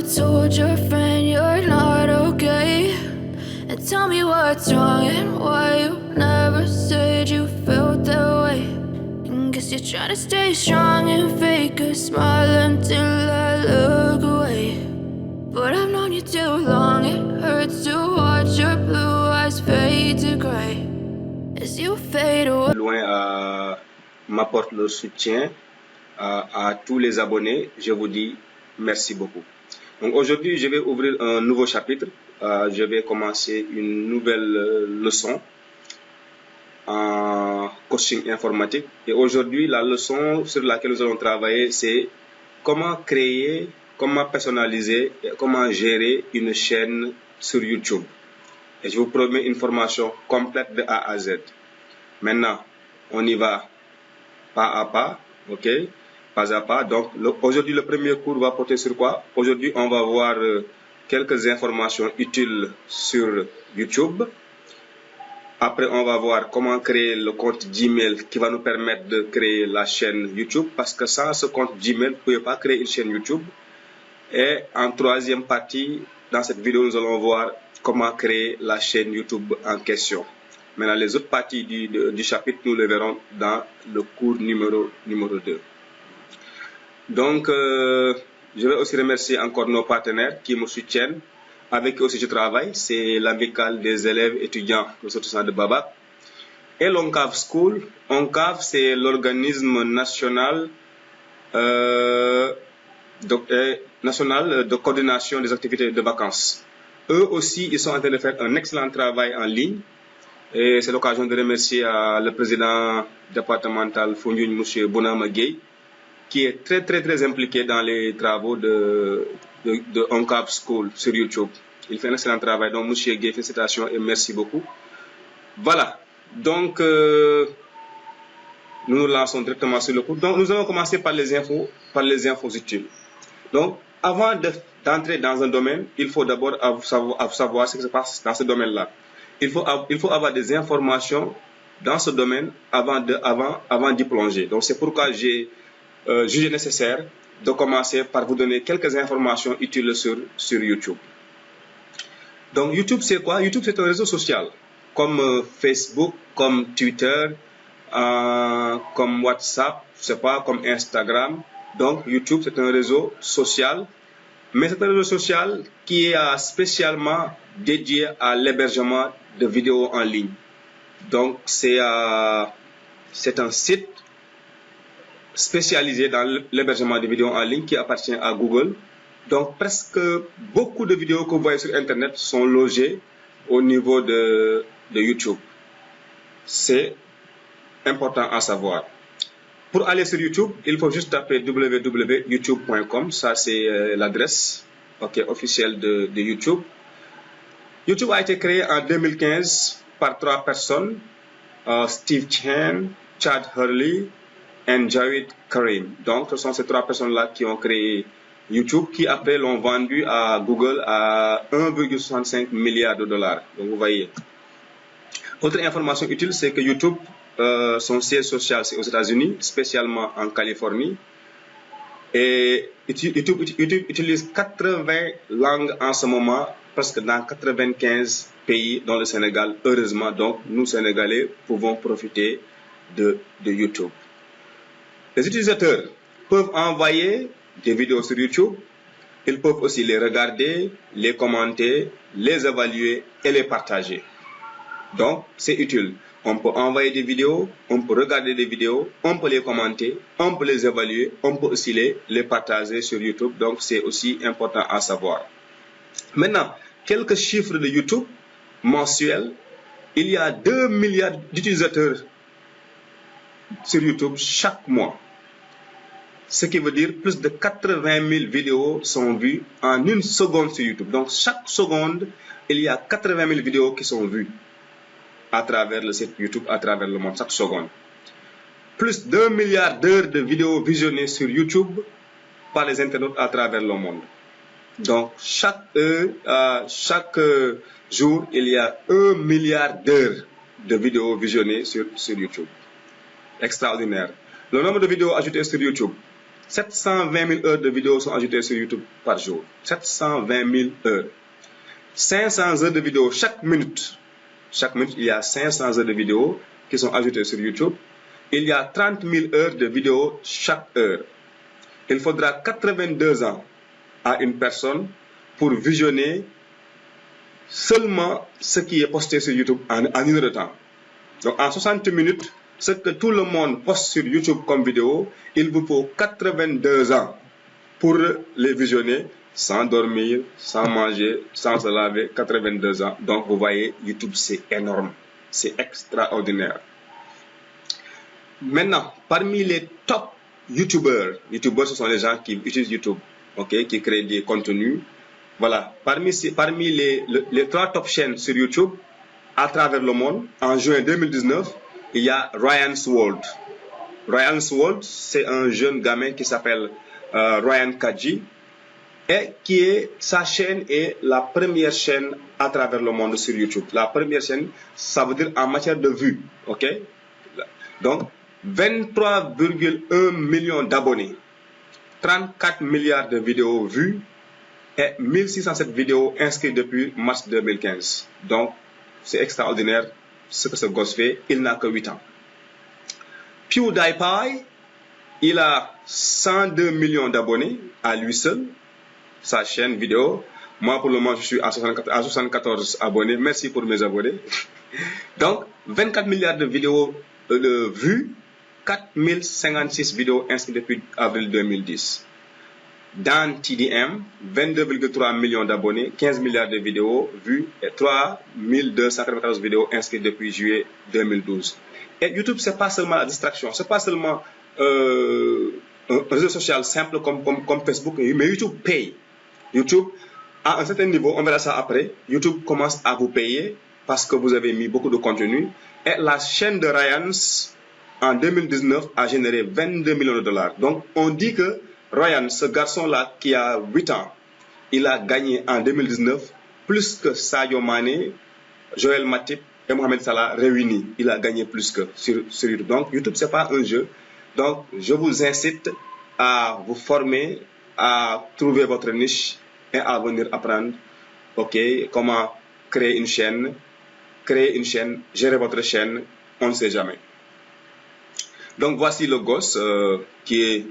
told your friend you're not okay? And tell me what's wrong and why you never said you felt that way. And guess you're trying to stay strong and fake a smile until I look away. But I've known you too long, it hurts to watch your blue eyes fade to gray as you fade away. Loin m'apporte le soutien à tous les abonnés, je vous dis merci beaucoup. Donc aujourd'hui, je vais ouvrir un nouveau chapitre. Je vais commencer une nouvelle leçon en coaching informatique. Et aujourd'hui, la leçon sur laquelle nous allons travailler, c'est comment créer, comment personnaliser et comment gérer une chaîne sur YouTube. Et je vous promets une formation complète de A à Z. Maintenant, on y va pas à pas, ok? Pas à pas. Donc, aujourd'hui, le premier cours va porter sur quoi? Aujourd'hui, on va voir quelques informations utiles sur YouTube. Après, on va voir comment créer le compte Gmail qui va nous permettre de créer la chaîne YouTube. Parce que sans ce compte Gmail, vous ne pouvez pas créer une chaîne YouTube. Et en troisième partie, dans cette vidéo, nous allons voir comment créer la chaîne YouTube en question. Maintenant, les autres parties du chapitre, nous les verrons dans le cours numéro 2. Donc, je vais aussi remercier encore nos partenaires qui me soutiennent, avec qui aussi je travaille. C'est l'amicale des élèves étudiants de Sotosan de Babac et l'ONCAV School. ONCAV, c'est l'organisme national, de coordination des activités de vacances. Eux aussi, ils sont en train de faire un excellent travail en ligne. Et c'est l'occasion de remercier le président départemental Foundiougne, M. Bounama Gueye, qui est très impliqué dans les travaux de ONCAV School sur YouTube. Il fait un excellent travail. Donc, M. Gueye, félicitations et merci beaucoup. Voilà. Donc, nous nous lançons directement sur le cours. Donc, nous allons commencer par les infos utiles. Donc, avant d'entrer dans un domaine, il faut d'abord savoir ce qui se passe dans ce domaine-là. Il faut avoir des informations dans ce domaine avant d'y plonger. Donc, c'est pourquoi j'ai jugé nécessaire de commencer par vous donner quelques informations utiles sur YouTube. Donc, YouTube, c'est quoi? YouTube, c'est un réseau social, comme Facebook, comme Twitter, comme WhatsApp, je sais pas, comme Instagram. Donc, YouTube, c'est un réseau social, mais c'est un réseau social qui est spécialement dédié à l'hébergement de vidéos en ligne. Donc, c'est un site spécialisé dans l'hébergement de vidéos en ligne qui appartient à Google. Donc, presque beaucoup de vidéos que vous voyez sur Internet sont logées au niveau de YouTube. C'est important à savoir. Pour aller sur YouTube, il faut juste taper www.youtube.com. Ça, c'est l'adresse officielle de YouTube. YouTube a été créé en 2015 par 3 personnes, Steve Chen, Chad Hurley et Jawed Karim. Donc, ce sont ces 3 personnes-là qui ont créé YouTube, qui après l'ont vendu à Google à 1,65 milliard de dollars. Donc, vous voyez. Autre information utile, c'est que YouTube, son siège social, c'est aux États-Unis, spécialement en Californie. Et YouTube utilise 80 langues en ce moment, presque dans 95 pays, dont le Sénégal, heureusement. Donc, nous, Sénégalais, pouvons profiter de YouTube. Les utilisateurs peuvent envoyer des vidéos sur YouTube. Ils peuvent aussi les regarder, les commenter, les évaluer et les partager. Donc, c'est utile. On peut envoyer des vidéos, on peut regarder des vidéos, on peut les commenter, on peut les évaluer, on peut aussi les partager sur YouTube. Donc, c'est aussi important à savoir. Maintenant, quelques chiffres de YouTube mensuels. Il y a 2 milliards d'utilisateurs sur YouTube chaque mois. Ce qui veut dire plus de 80 000 vidéos sont vues en 1 seconde sur YouTube. Donc, chaque seconde, il y a 80 000 vidéos qui sont vues à travers le site YouTube, à travers le monde, chaque seconde. Plus d'1 milliard d'heures de vidéos visionnées sur YouTube par les internautes à travers le monde. Donc, chaque jour, il y a 1 milliard d'heures de vidéos visionnées sur YouTube. Extraordinaire. Le nombre de vidéos ajoutées sur YouTube, 720 000 heures de vidéos sont ajoutées sur YouTube par jour. 720 000 heures. 500 heures de vidéos chaque minute. Chaque minute, il y a 500 heures de vidéos qui sont ajoutées sur YouTube. Il y a 30 000 heures de vidéos chaque heure. Il faudra 82 ans à une personne pour visionner seulement ce qui est posté sur YouTube en une heure de temps. Donc en 60 minutes, ce que tout le monde poste sur YouTube comme vidéo, il vous faut 82 ans pour les visionner sans dormir, sans manger, sans se laver, 82 ans. Donc vous voyez, YouTube c'est énorme, c'est extraordinaire. Maintenant, parmi les top YouTubeurs ce sont les gens qui utilisent YouTube, ok, qui créent des contenus. Voilà, parmi les 3 top chaînes sur YouTube à travers le monde, en juin 2019, il y a Ryan's World. Ryan's World, c'est un jeune gamin qui s'appelle Ryan Kaji, et sa chaîne est la première chaîne à travers le monde sur YouTube. La première chaîne, ça veut dire en matière de vues, ok? Donc, 23,1 millions d'abonnés, 34 milliards de vidéos vues et 1607 vidéos inscrites depuis mars 2015. Donc, c'est extraordinaire ce que ce gosse fait. Il n'a que 8 ans. PewDiePie, il a 102 millions d'abonnés à lui seul, sa chaîne vidéo. Moi, pour le moment, je suis à 74 abonnés. Merci pour mes abonnés. Donc, 24 milliards de vidéos de vues, 4056 vidéos inscrites depuis avril 2010. Dan TDM, 22,3 millions d'abonnés, 15 milliards de vidéos vues et 3294 vidéos inscrites depuis juillet 2012. Et YouTube, c'est pas seulement la distraction, c'est pas seulement un réseau social simple comme Facebook, mais YouTube paye. YouTube, à un certain niveau, on verra ça après, YouTube commence à vous payer parce que vous avez mis beaucoup de contenu. Et la chaîne de Ryan's, en 2019, a généré 22 millions de dollars. Donc, on dit que Ryan, ce garçon-là qui a 8 ans, il a gagné en 2019 plus que Sadio Mané, Joël Matip et Mohamed Salah réunis. Il a gagné plus que sur YouTube. Donc, YouTube, ce n'est pas un jeu. Donc, je vous incite à vous former, à trouver votre niche et à venir apprendre comment créer une chaîne, gérer votre chaîne, on ne sait jamais. Donc, voici le gosse qui est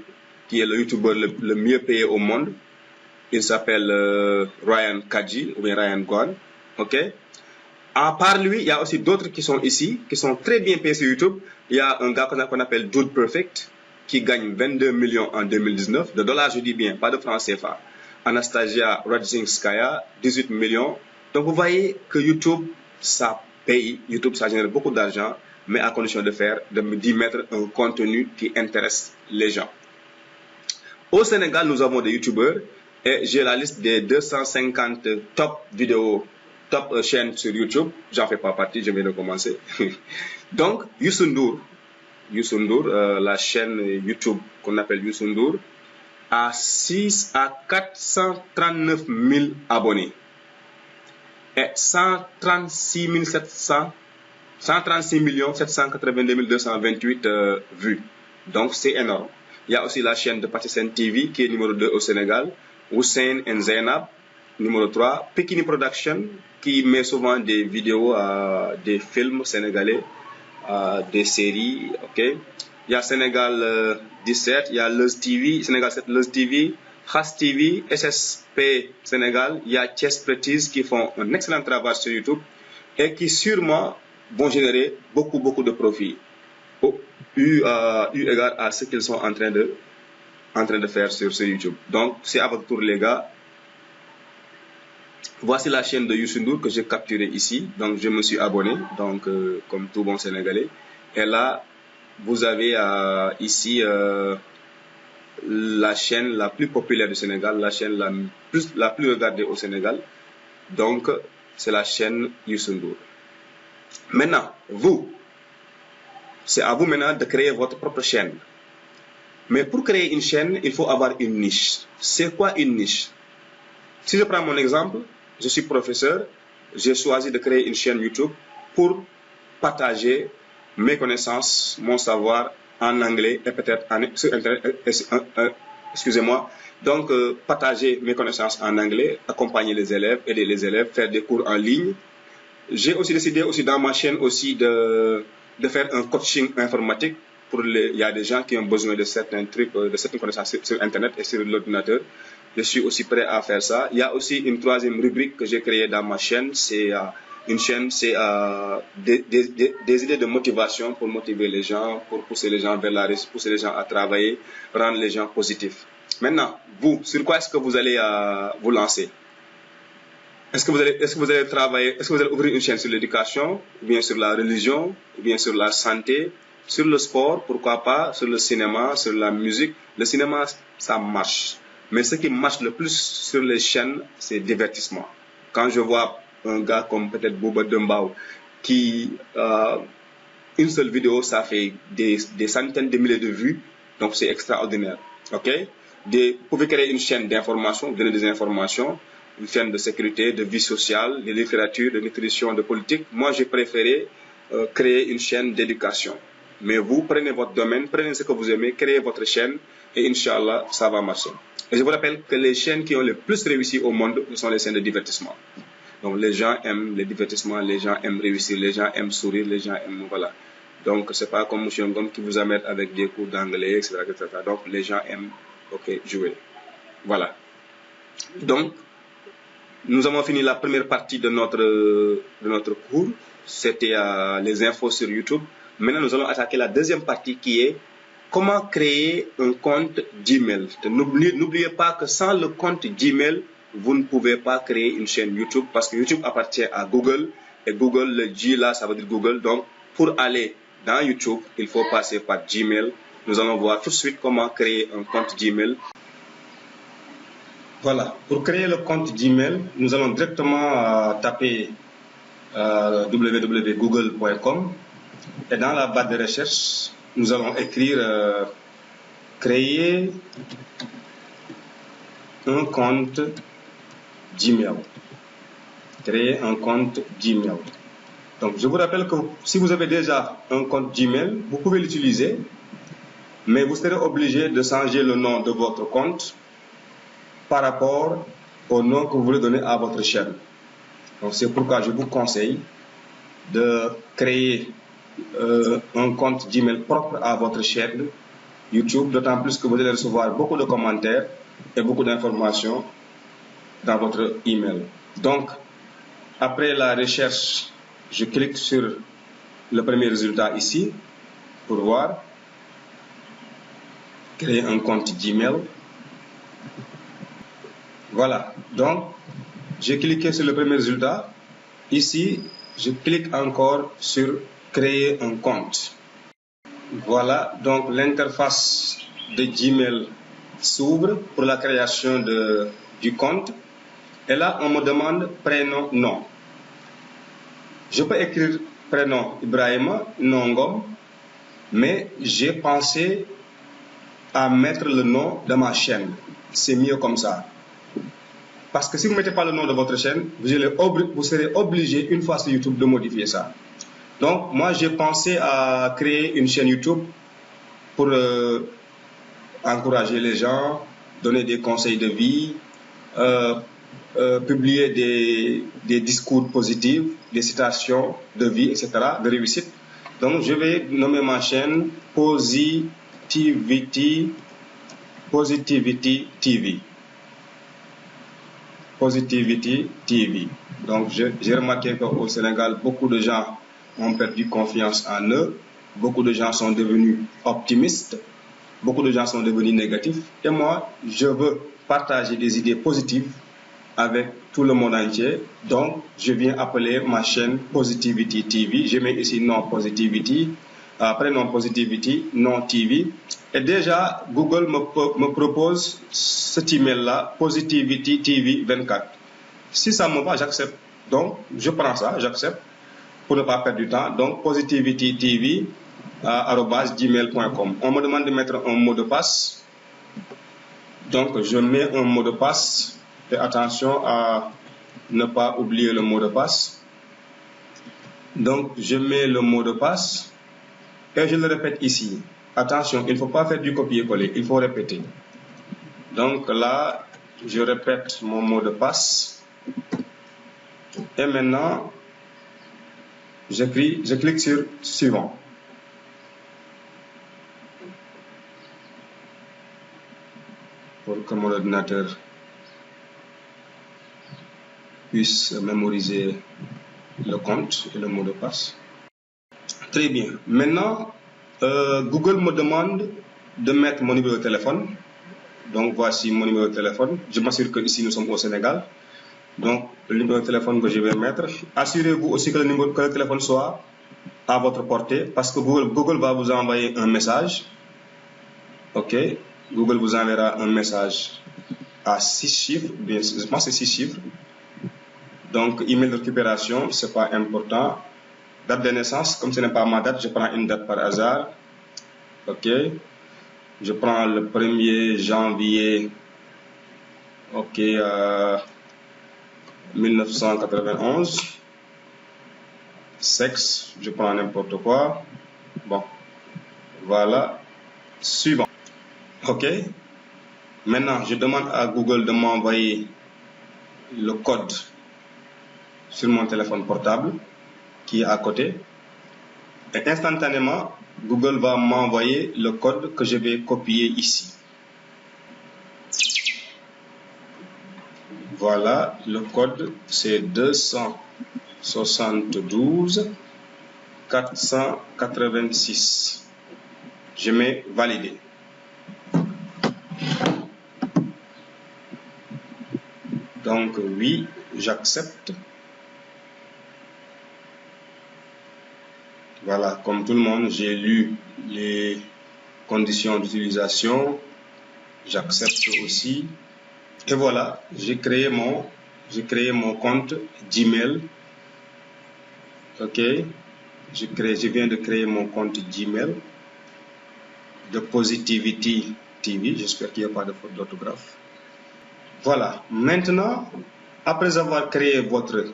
le YouTuber le mieux payé au monde. Il s'appelle Ryan Kaji ou bien Ryan Gwan. Ok. À part lui, il y a aussi d'autres qui sont ici, qui sont très bien payés sur YouTube. Il y a un gars qu'on appelle Dude Perfect, qui gagne 22 millions en 2019, de dollars je dis bien, pas de francs CFA. Anastasia Radzinskaya, 18 millions. Donc vous voyez que YouTube, ça paye. YouTube, ça génère beaucoup d'argent, mais à condition d'y mettre un contenu qui intéresse les gens. Au Sénégal, nous avons des YouTubeurs et j'ai la liste des 250 top vidéos, top chaînes sur YouTube. J'en fais pas partie, je viens de commencer. Donc, Youssou N'Dour, la chaîne YouTube qu'on appelle Youssou N'Dour, a 439 000 abonnés et 136 782 228 vues. Donc, c'est énorme. Il y a aussi la chaîne de Patisen TV qui est numéro 2 au Sénégal. Hussein and Zainab, numéro 3. Pekini Production qui met souvent des vidéos, des films sénégalais, des séries. Okay. Il y a Sénégal 17, il y a Leuz TV, Sénégal 7 Leuz TV, Khas TV, SSP Sénégal. Il y a Thiès Pretties qui font un excellent travail sur YouTube et qui sûrement vont générer beaucoup de profits. Eu égard à ce qu'ils sont en train de faire sur YouTube. Donc, c'est à votre tour, les gars. Voici la chaîne de Youssou N'Dour que j'ai capturée ici. Donc, je me suis abonné, donc comme tout bon Sénégalais. Et là, vous avez ici la chaîne la plus populaire du Sénégal, la chaîne la plus regardée au Sénégal. Donc, c'est la chaîne Youssou N'Dour. Maintenant, c'est à vous maintenant de créer votre propre chaîne. Mais pour créer une chaîne, il faut avoir une niche. C'est quoi une niche? Si je prends mon exemple, je suis professeur, j'ai choisi de créer une chaîne YouTube pour partager mes connaissances, mon savoir en anglais et peut-être sur Internet excusez-moi. Donc, partager mes connaissances en anglais, accompagner les élèves, aider les élèves, faire des cours en ligne. J'ai aussi décidé aussi dans ma chaîne aussi de faire un coaching informatique. Il y a des gens qui ont besoin de certains trucs, de certaines connaissances sur Internet et sur l'ordinateur. Je suis aussi prêt à faire ça. Il y a aussi une troisième rubrique que j'ai créée dans ma chaîne. C'est une chaîne, c'est des idées de motivation pour motiver les gens, pour pousser les gens vers la réussite, pousser les gens à travailler, rendre les gens positifs. Maintenant, vous, sur quoi est-ce que vous allez vous lancer? Est-ce que vous allez travailler, est-ce que vous allez ouvrir une chaîne sur l'éducation, ou bien sur la religion, ou bien sur la santé, sur le sport, pourquoi pas, sur le cinéma, sur la musique? Le cinéma, ça marche. Mais ce qui marche le plus sur les chaînes, c'est divertissement. Quand je vois un gars comme peut-être Bouba Dembao, qui, une seule vidéo, ça fait des centaines de milliers de vues, donc c'est extraordinaire. Ok? Vous pouvez créer une chaîne d'information, donner des informations, une chaîne de sécurité, de vie sociale, de littérature, de nutrition, de politique. Moi, j'ai préféré créer une chaîne d'éducation. Mais vous, prenez votre domaine, prenez ce que vous aimez, créez votre chaîne et Inch'Allah, ça va marcher. Et je vous rappelle que les chaînes qui ont le plus réussi au monde, ce sont les chaînes de divertissement. Donc les gens aiment le divertissement, les gens aiment réussir, les gens aiment sourire, les gens aiment... Voilà. Donc c'est pas comme M. Ngom qui vous amène avec des cours d'anglais, etc., etc. Donc les gens aiment jouer. Voilà. Donc, nous avons fini la première partie de notre cours. C'était les infos sur YouTube. Maintenant, nous allons attaquer la deuxième partie qui est comment créer un compte Gmail. N'oubliez pas que sans le compte Gmail, vous ne pouvez pas créer une chaîne YouTube parce que YouTube appartient à Google et Google, le G là, ça veut dire Google. Donc, pour aller dans YouTube, il faut passer par Gmail. Nous allons voir tout de suite comment créer un compte Gmail. Voilà, pour créer le compte Gmail, nous allons directement taper www.google.com et dans la barre de recherche, nous allons écrire créer un compte Gmail. Créer un compte Gmail. Donc, je vous rappelle que si vous avez déjà un compte Gmail, vous pouvez l'utiliser, mais vous serez obligé de changer le nom de votre compte par rapport au nom que vous voulez donner à votre chaîne. Donc, c'est pourquoi je vous conseille de créer un compte Gmail propre à votre chaîne YouTube, d'autant plus que vous allez recevoir beaucoup de commentaires et beaucoup d'informations dans votre email. Donc, après la recherche, je clique sur le premier résultat ici pour voir. Créer un compte Gmail. Voilà, donc j'ai cliqué sur le premier résultat. Ici, je clique encore sur créer un compte. Voilà, donc l'interface de Gmail s'ouvre pour la création du compte. Et là, on me demande prénom, nom. Je peux écrire prénom Ibrahima, nom Ngom, mais j'ai pensé à mettre le nom de ma chaîne. C'est mieux comme ça. Parce que si vous ne mettez pas le nom de votre chaîne, vous serez obligé, une fois sur YouTube, de modifier ça. Donc, moi, j'ai pensé à créer une chaîne YouTube pour encourager les gens, donner des conseils de vie, publier des discours positifs, des citations de vie, etc., de réussite. Donc, je vais nommer ma chaîne Positivity TV. Positivity TV. Donc, j'ai remarqué qu'au Sénégal, beaucoup de gens ont perdu confiance en eux. Beaucoup de gens sont devenus optimistes. Beaucoup de gens sont devenus négatifs. Et moi, je veux partager des idées positives avec tout le monde entier. Donc, je viens appeler ma chaîne Positivity TV. Je mets ici nom Positivity. Après nom Positivity, nom TV. Et déjà, Google me propose cet email-là, Positivity TV 24. Si ça me va, j'accepte. Donc, je prends ça, j'accepte pour ne pas perdre du temps. Donc, Positivity TV @gmail.com. On me demande de mettre un mot de passe. Donc, je mets un mot de passe. Et attention à ne pas oublier le mot de passe. Donc, je mets le mot de passe. Et je le répète ici. Attention, il ne faut pas faire du copier-coller, il faut répéter. Donc là, je répète mon mot de passe. Et maintenant, je clique sur suivant. Pour que mon ordinateur puisse mémoriser le compte et le mot de passe. Très bien. Maintenant, Google me demande de mettre mon numéro de téléphone. Donc voici mon numéro de téléphone. Je m'assure que ici nous sommes au Sénégal. Donc le numéro de téléphone que je vais mettre. Assurez-vous aussi que le téléphone soit à votre portée parce que Google va vous envoyer un message. Ok. Google vous enverra un message à 6 chiffres. Bien, je pense que c'est 6 chiffres. Donc email de récupération, c'est pas important. Date de naissance, comme ce n'est pas ma date, je prends une date par hasard. Ok. Je prends le 1er janvier. Ok. 1991. Sexe, je prends n'importe quoi. Bon. Voilà. Suivant. Ok. Maintenant, je demande à Google de m'envoyer le code sur mon téléphone portable qui est à côté. Et instantanément, Google va m'envoyer le code que je vais copier ici. Voilà, le code c'est 272 486. Je mets valider. Donc oui, j'accepte. Voilà, comme tout le monde, j'ai lu les conditions d'utilisation. J'accepte aussi. Et voilà, j'ai créé mon compte Gmail. Ok, je viens de créer mon compte Gmail de Positivity TV. J'espère qu'il n'y a pas de faute d'orthographe. Voilà, maintenant, après avoir créé votre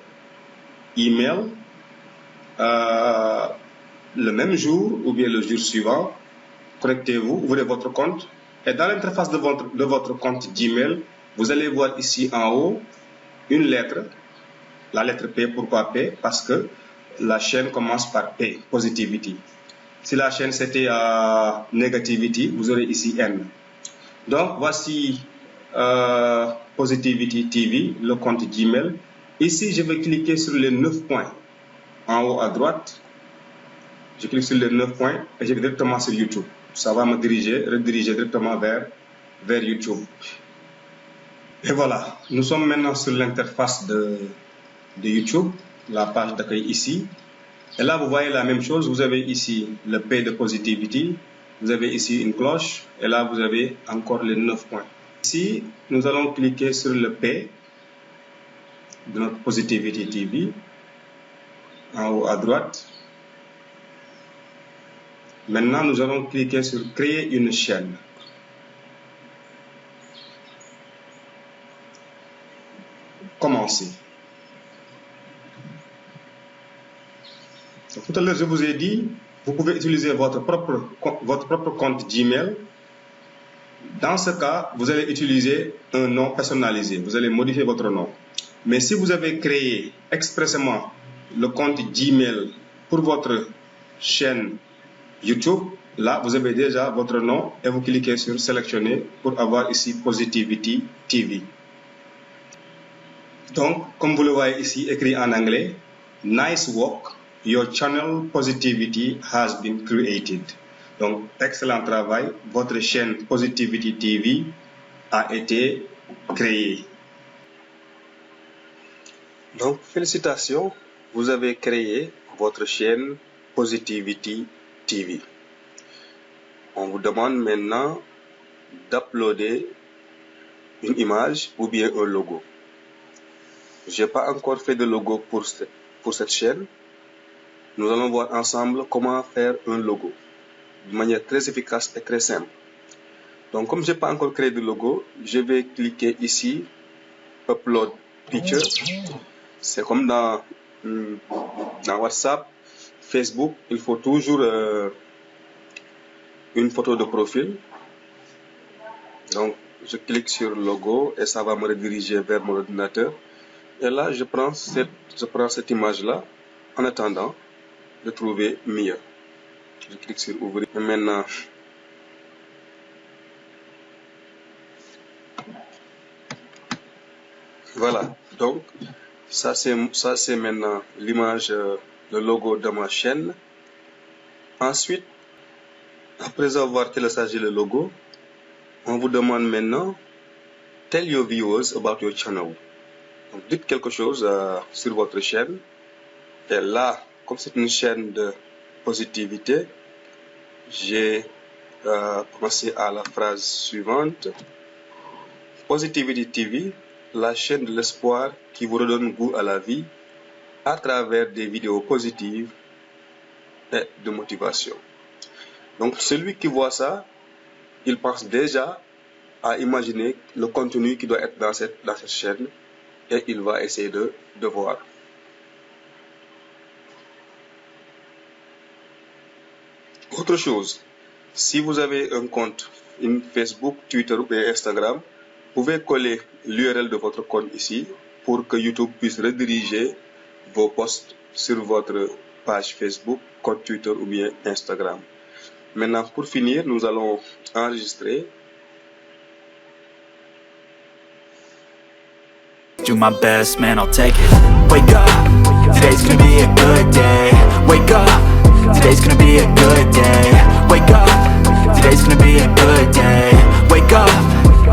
email, le même jour ou bien le jour suivant, connectez-vous, ouvrez votre compte et dans l'interface de votre compte Gmail, vous allez voir ici en haut une lettre, la lettre P. Pourquoi P? Parce que la chaîne commence par P, Positivity. Si la chaîne c'était Negativity, vous aurez ici N. Donc voici Positivity TV, le compte Gmail. Ici, je vais cliquer sur les 9 points en haut à droite. Je clique sur les 9 points et je vais directement sur YouTube. Ça va me rediriger directement vers YouTube. Et voilà, nous sommes maintenant sur l'interface de YouTube, la page d'accueil ici. Et là, vous voyez la même chose. Vous avez ici le P de Positivity. Vous avez ici une cloche. Et là, vous avez encore les 9 points. Ici, nous allons cliquer sur le P de notre Positivity TV. En haut à droite. Maintenant, nous allons cliquer sur créer une chaîne. Commencer. Donc, tout à l'heure, je vous ai dit, vous pouvez utiliser votre propre compte Gmail. Dans ce cas, vous allez utiliser un nom personnalisé. Vous allez modifier votre nom. Mais si vous avez créé expressément le compte Gmail pour votre chaîne YouTube, là, vous avez déjà votre nom et vous cliquez sur sélectionner pour avoir ici Positivity TV. Donc, comme vous le voyez ici, écrit en anglais, nice work, your channel Positivity has been created. Donc, excellent travail, votre chaîne Positivity TV a été créée. Donc, félicitations, vous avez créé votre chaîne Positivity TV. On vous demande maintenant d'uploader une image ou bien un logo. Je n'ai pas encore fait de logo pour cette chaîne. Nous allons voir ensemble comment faire un logo de manière très efficace et très simple. Donc, comme je n'ai pas encore créé de logo, je vais cliquer ici, Upload Picture. C'est comme dans WhatsApp, Facebook, il faut toujours une photo de profil. Donc, je clique sur logo et ça va me rediriger vers mon ordinateur. Et là, je prends cette image-là en attendant de trouver mieux. Je clique sur ouvrir. Et maintenant, voilà. Donc, ça c'est maintenant l'image, le logo de ma chaîne. Ensuite, après avoir téléchargé le logo, on vous demande maintenant tell your viewers about your channel. Donc, dites quelque chose sur votre chaîne. Et là, comme c'est une chaîne de positivité, j'ai commencé à la phrase suivante. Positivity TV, la chaîne de l'espoir qui vous redonne goût à la vie à travers des vidéos positives et de motivation. Donc celui qui voit ça, il pense déjà à imaginer le contenu qui doit être dans cette chaîne et il va essayer de voir. Autre chose, si vous avez un compte Facebook, Twitter ou Instagram, vous pouvez coller l'URL de votre compte ici pour que YouTube puisse rediriger vos posts sur votre page Facebook, compte Twitter ou bien Instagram. Maintenant, pour finir, nous allons enregistrer. Do my best, man, I'll take it. Wake up, today's gonna be a good day. Wake up, today's gonna be a good day. Wake up, today's gonna be a good day. Wake up,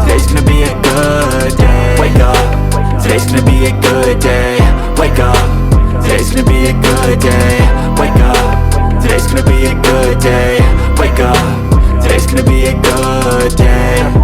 today's gonna be a good day. Wake up, today's gonna be a good day. Wake up, today's gonna be a good day. Wake up, today's gonna be a good day. Wake up, today's gonna be a good day.